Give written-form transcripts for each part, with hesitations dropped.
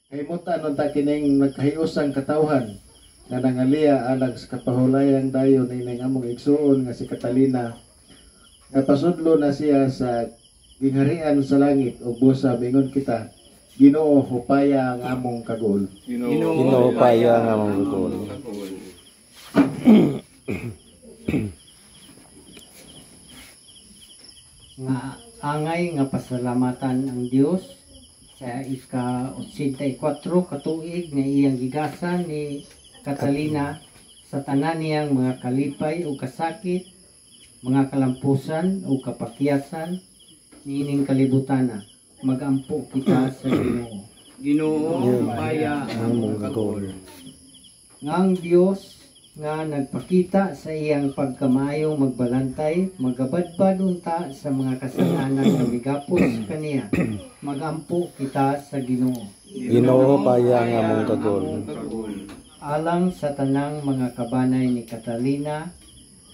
Kaimutan nun ta kining nagkahiusang katawhan nga nangaliya alag sa kapahulayang dayon ining among igsuon nga si Catalina. Napasudlo na siya sa gingharian sa langit ug busa mingon kita, Ginoo hupaya ang among kagol. Ginoo hupaya ang among kagol. Nga angay nga pasalamatan ang Dios sa ika-84 katuig nga iyang gigasan ni Catalina sa tanan niyang mga kalipay o kasakit, mga kalampusan o kapakyasan niining kalibutana. Magampo kita sa Ginoo. Ginoo hupaya ang among kagol. Ngang Dios nga nagpakita sa iyang pagkamayong magbalantay, magabadbad unta sa mga kasalanan nga migapos kaniya. Magampo kita sa Ginoo. Ginoo hupaya ang among kagol. Alang sa tanang mga kabanay ni Catalina,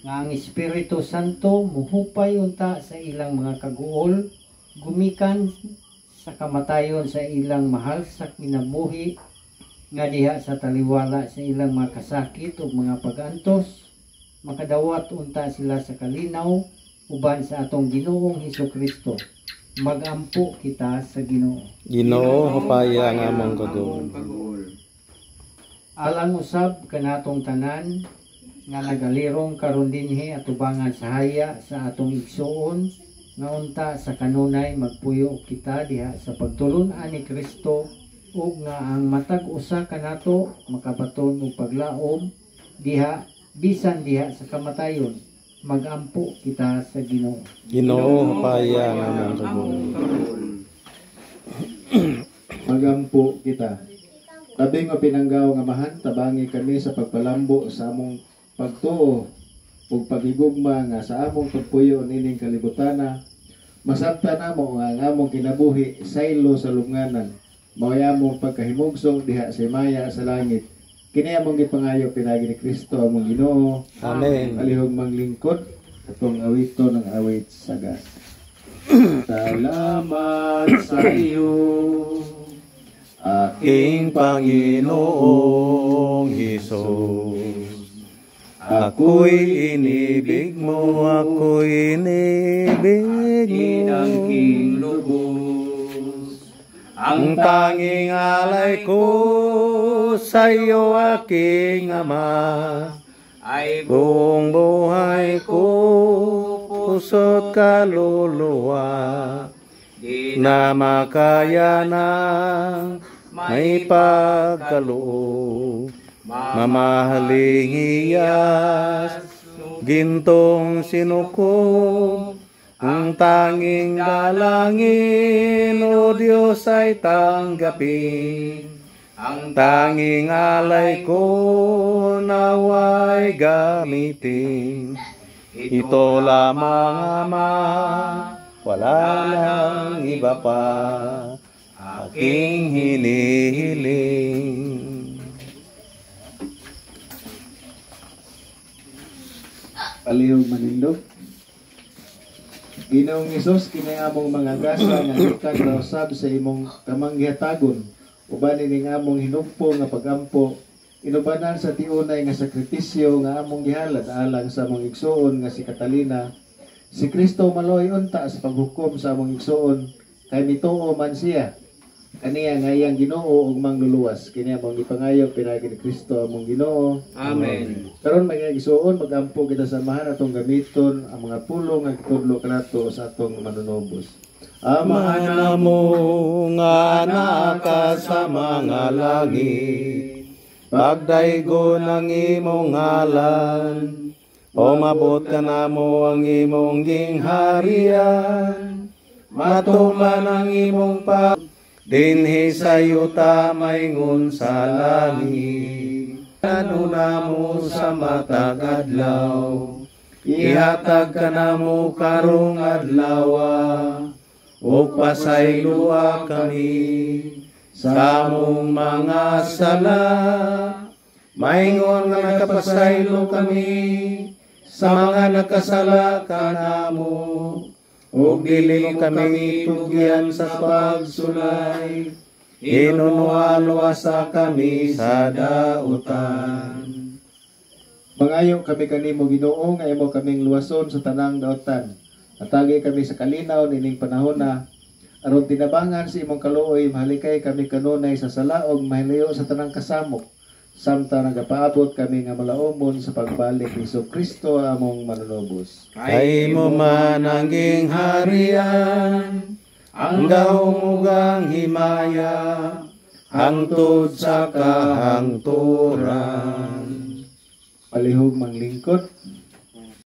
nga ang Espiritu Santo muhupay unta sa ilang mga kaguol, gumikan sa kamatayon sa ilang mahal sa kinabuhi, nga diha sa taliwala sa ilang mga kasakit o mga pag-antos, makadawat unta sila sa kalinaw, uban sa atong Ginoong Hesukristo. Magampo kita sa Ginoo. Ginoo hupaya ang among kagol. Alang usab kanatong tanan nga nagalirong karon dinhi atubangan sa haya sa atong igsuon nga unta sa kanunay magpuyo kita diha sa pagtulun-an ni Kristo ug nga ang matag usa kanato makabaton og paglaom diha bisan diha sa kamatayon. Magampo kita sa Ginoo. Ginoo hupaya ang among kagol. Magampo kita. Tabi nga pinanggaw nga mahan, tabangi kami sa pagpalambo sa among pagtuo ug pagigugma nga sa among pagpuyo nining kalibutana. Masabta namo nga ang among kinabuhi saylo sa lubnganan. Mao'y among pagkahimugsong diha sa maya sa langit. Kini among gipangayo pinagi ni Kristo among Ginoo. Amen. Alihog manglingkod atong awito ng awit sagas. Salamat sa iyo, Aking Panginoong Hesus, ako'y inibig mo, ako'y inibig mo. Aking lubos, Ang tanging alay ko sa iyo, aking Ama, ay buong buhay ko, puso't kaluluwa, na makaya ng may pagkaloob. Mamahaling iyas, gintong sinukob, ang tanging dalangin, o Diyos ay tanggapin. Ang tanging alay ko, naway gamitin. Ito lamang, Ama, wala nang iba pa, aking hinihiling. palihog manindog. Ginoong Hesus, kini among mga gasa nga gikan na usab sa imong kamanggihatagon, uban ning among hinugpo nga pagampo, inubanan sa tiunay nga sakripisyo nga among gihalad alang sa among igsuon nga si Catalina. Si Kristo maloy unta sa paghukom sa among igsuon, kay mituo man siya. Kaniya nga iyang Ginoo ug mangluluwas. Kini among gipangayo pinagi ni Kristo among Ginoo. Amen. Karon mga igsuon, magampo kita samahan atong gamiton ang mga pulong nga gitudlo kanato sa atong manunobos. Amahan na mo nga naka sa mga langit, pagdaigo ng imong ngalan, o mabot ka na mo ang imong gingharian, matuman ang imong dinhi sa yuta maingon sa langit. Ano na mo sa matag adlaw, ihatag ka na mo karong adlawa, o pasaylua kami sa among mga sala. Maingon nga nakapasaylo kami sa mga nakasala kanamo, ug dili kami tugyan sa pagsulay inunualwasa kami sa dautan. Mangayo kami kanimo Ginoo nga imo kaming luwason sa tanang daotan. Atagi kami sa kalinaw nining panahon na aron tinabangan sa imong kaluoy mahalikay kami kanunay sa salaog mahilayo sa tanang kasamok. Samtang nagapaabot kami nga malaumon sa pagbalik ni Kristo among manunubos. Kay mo man anging harian, ang gahumugang himaya, hangtod sa kahangturan. Palihog manglingkod,